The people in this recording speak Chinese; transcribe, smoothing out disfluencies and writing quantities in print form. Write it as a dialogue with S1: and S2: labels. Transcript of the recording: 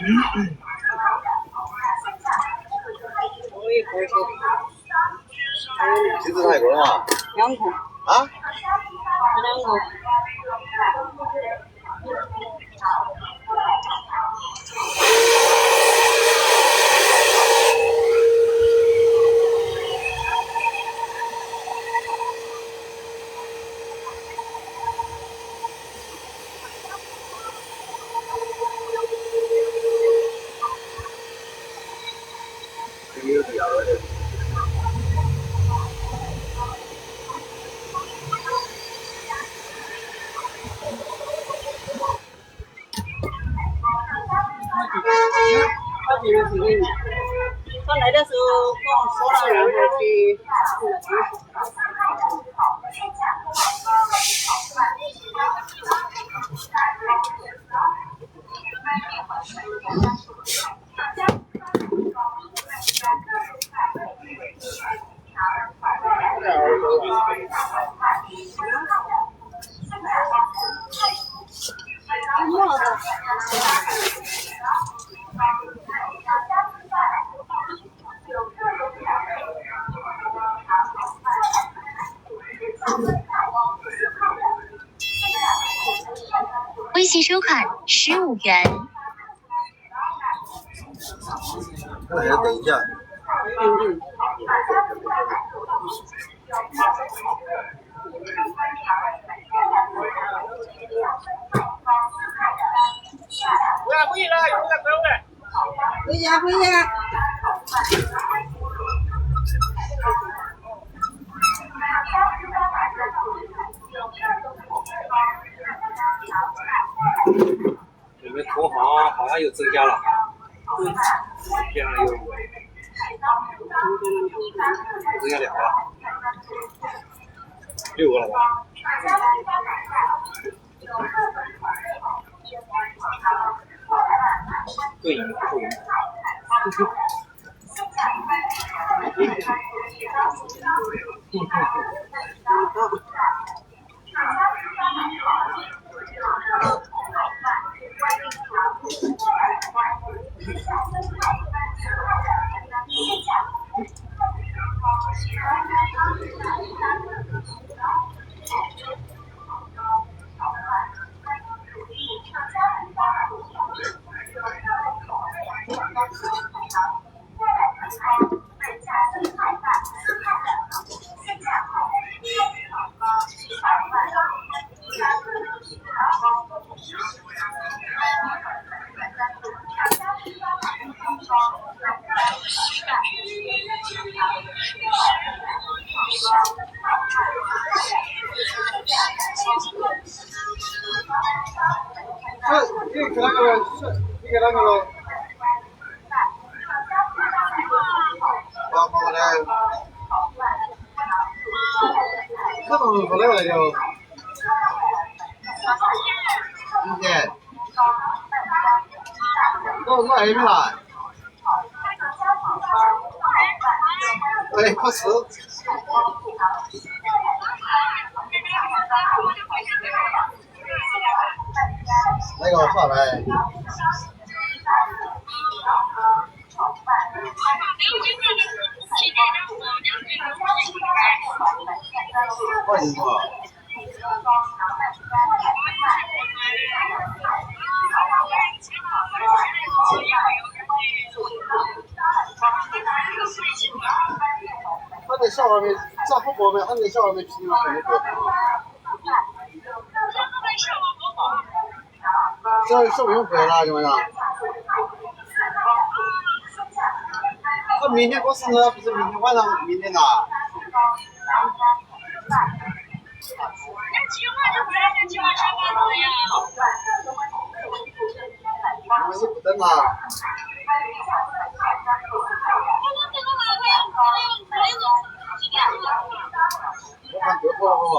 S1: 我一块钱。
S2: 鸡子太贵了嘛
S1: 2块。
S2: 啊
S1: 2块。
S2: 有必要的。
S1: 他这个是给你，他来的时候跟我说了，然后去。
S3: 微信收款15元。
S2: 我先等一下。
S1: 回家回家。
S4: 这边土豪好像又增加了，变了又增加2个，6个了吧？对应不赢。
S2: 你给那个，你给那个喽。好的。这种好来就。今天。我还没来。哎，可是。那个啥来？快点吧。他那小孩没，这好过没？他那小孩没皮嘛，没过。这小朋友回来，怎么样？他明天过生日，不是明天晚上，明天呐。我是不等啊。我看就好了好不好？